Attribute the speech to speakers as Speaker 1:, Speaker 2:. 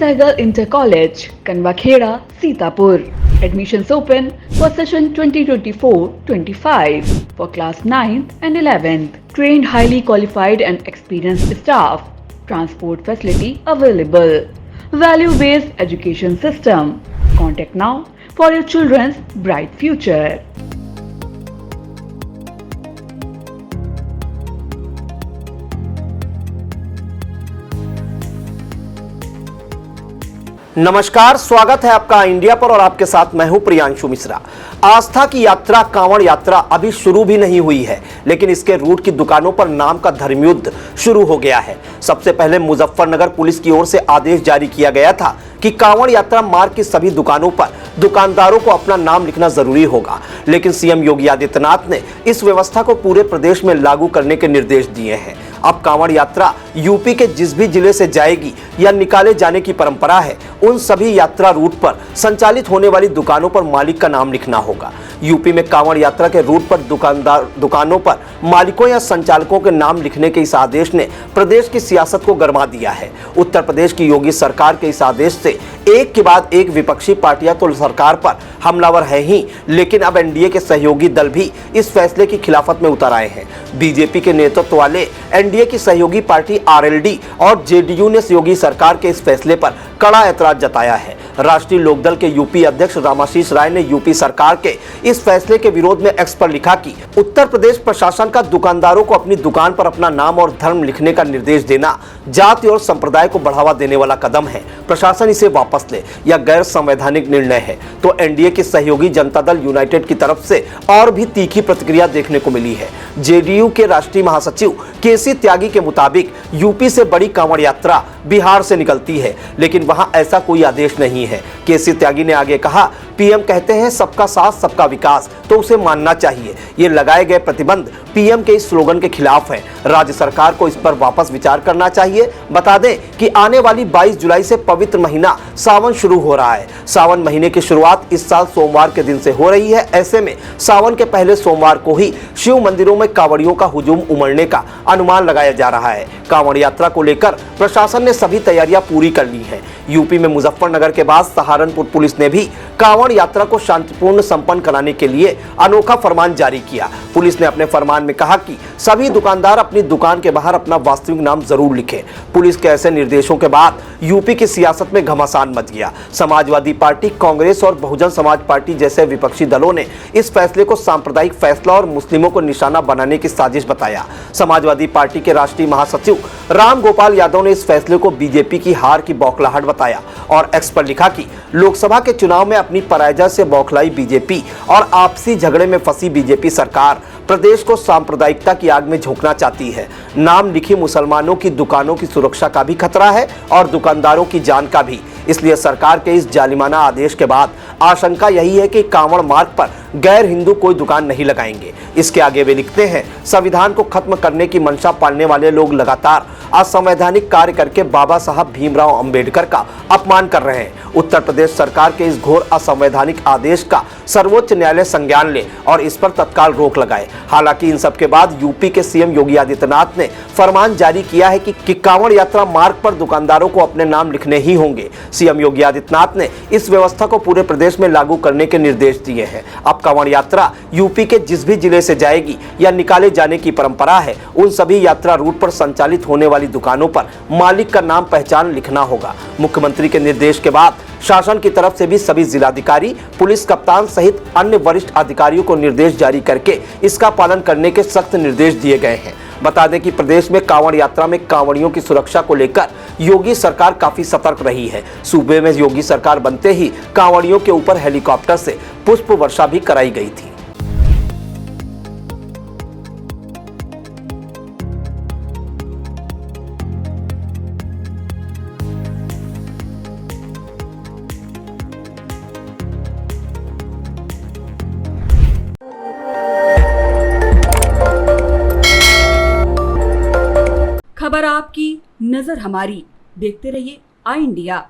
Speaker 1: Sehgal Inter College, Kanwakheda, Sitapur. Admissions open for session 2024-25 for class 9th and 11th. Trained, highly qualified and experienced staff. Transport facility available. Value-based education system. Contact now for your children's bright future.
Speaker 2: नमस्कार, स्वागत है आपका India पर और आपके साथ मैं हूं प्रियांशु मिश्रा। आस्था की यात्रा कांवड़ यात्रा अभी शुरू भी नहीं हुई है, लेकिन इसके रूट की दुकानों पर नाम का धर्मयुद्ध शुरू हो गया है। सबसे पहले मुजफ्फरनगर पुलिस की ओर से आदेश जारी किया गया था कि कांवड़ यात्रा मार्ग की सभी दुकानों पर दुकानदारों को अपना नाम लिखना जरूरी होगा, लेकिन सीएम योगी आदित्यनाथ ने इस व्यवस्था को पूरे प्रदेश में लागू करने के निर्देश दिए हैं। अब कांवड़ यात्रा यूपी के जिस भी जिले से जाएगी या निकाले जाने की परंपरा है, उन सभी यात्रा रूट पर संचालित होने वाली दुकानों पर मालिक का नाम लिखना होगा। यूपी में कांवड़ यात्रा के रूट पर दुकानों पर मालिकों या संचालकों के नाम लिखने के इस आदेश ने प्रदेश की सियासत को गरमा दिया है। उत्तर प्रदेश की योगी सरकार के इस आदेश से एक के बाद एक विपक्षी पार्टियां तो सरकार पर हमलावर है ही, लेकिन अब एनडीए के सहयोगी दल भी इस फैसले की खिलाफत में उतर आए हैं। बीजेपी के नेतृत्व वाले एनडीए की सहयोगी पार्टी आरएलडी और जेडीयू ने योगी सरकार के इस फैसले पर कड़ा ऐतराज जताया है। राष्ट्रीय लोकदल के यूपी अध्यक्ष रामाशीष राय ने यूपी सरकार के इस फैसले के विरोध में एक्स पर लिखा कि उत्तर प्रदेश प्रशासन का दुकानदारों को अपनी दुकान पर अपना नाम और धर्म लिखने का निर्देश देना जाति और संप्रदाय को बढ़ावा देने वाला कदम है। प्रशासन इसे वापस ले, यह गैर संवैधानिक निर्णय है। तो एनडीए की सहयोगी जनता दल यूनाइटेड की तरफ से और भी तीखी प्रतिक्रिया देखने को मिली है। जेडीयू के राष्ट्रीय महासचिव केसी त्यागी के मुताबिक यूपी से बड़ी कांवड़ यात्रा बिहार से निकलती है, लेकिन वहां ऐसा कोई आदेश नहीं है। केसी त्यागी ने आगे कहा, पीएम कहते हैं सबका साथ सबका विकास, तो उसे मानना चाहिए। ये लगाए गए प्रतिबंध पीएम के इस स्लोगन के खिलाफ है। राज्य सरकार को इस पर वापस विचार करना चाहिए। बता दें कि आने वाली 22 जुलाई से पवित्र महीना सावन शुरू हो रहा है। सावन महीने की शुरुआत इस साल सोमवार के दिन से हो रही है। ऐसे में सावन के पहले सोमवार को ही शिव मंदिरों में कांवड़ियों का हुजूम उमड़ने का अनुमान लगाया जा रहा है। कांवड़ यात्रा को लेकर प्रशासन ने सभी तैयारियां पूरी कर ली है। यूपी में मुजफ्फरनगर के बाद सहारनपुर पुलिस ने भी कांवड़ यात्रा को शांतिपूर्ण संपन्न कराने के लिए अनोखा फरमान जारी किया। पुलिस ने अपने फरमान में कहा कि सभी दुकानदार अपनी दुकान के बाहर अपना वास्तविक नाम जरूर लिखें। पुलिस के ऐसे निर्देशों के बाद यूपी की सियासत में घमासान मच गया। समाजवादी पार्टी, कांग्रेस और बहुजन समाज पार्टी जैसे विपक्षी दलों ने इस फैसले को सांप्रदायिक फैसला और मुस्लिमों को निशाना बनाने की साजिश बताया। समाजवादी पार्टी के राष्ट्रीय महासचिव राम गोपाल यादव ने इस फैसले को बीजेपी की हार की बौखलाहट बताया और एक्स पर लिखा कि लोकसभा के चुनाव में अपनी पराजय से बौखलाई बीजेपी और आपसी झगड़े में फंसी बीजेपी सरकार प्रदेश को सांप्रदायिकता की आग में झोंकना चाहती है। नाम लिखी मुसलमानों की दुकानों की सुरक्षा का भी खतरा है और दुकानदारों की जान का भी। इसलिए सरकार के इस जालिमाना आदेश के बाद आशंका यही है कि कांवड़ मार्ग पर गैर हिंदू कोई दुकान नहीं लगाएंगे। इसके आगे वे लिखते हैं, संविधान को खत्म करने की मंशा पालने वाले लोग लगातार असंवैधानिक कार्य करके बाबा साहब भीमराव अंबेडकर का अपमान कर रहे हैं। उत्तर प्रदेश सरकार के इस घोर असंवैधानिक आदेश का सर्वोच्च न्यायालय संज्ञान ले और इस पर तत्काल रोक लगाए। हालांकि इन सब के बाद यूपी के सीएम योगी आदित्यनाथ ने फरमान जारी किया है कि कांवड़ यात्रा मार्ग पर दुकानदारों को अपने नाम लिखने ही होंगे। सीएम योगी आदित्यनाथ ने इस व्यवस्था को पूरे प्रदेश में लागू करने के निर्देश दिए हैं। अब कांवड़ यात्रा यूपी के जिस भी जिले से जाएगी या निकाले जाने की परंपरा है, उन सभी यात्रा रूट पर संचालित होने वाली दुकानों पर मालिक का नाम पहचान लिखना होगा। मुख्यमंत्री के निर्देश के बाद शासन की तरफ से भी सभी जिलाधिकारी, पुलिस कप्तान सहित अन्य वरिष्ठ अधिकारियों को निर्देश जारी करके इसका पालन करने के सख्त निर्देश दिए गए हैं। बता दें कि प्रदेश में कांवड़ यात्रा में कांवड़ियों की सुरक्षा को लेकर योगी सरकार काफी सतर्क रही है। सूबे में योगी सरकार बनते ही कांवड़ियों के ऊपर हेलीकॉप्टर से पुष्प वर्षा भी कराई गई थी।
Speaker 1: खबर आपकी, नजर हमारी। देखते रहिए आई इंडिया।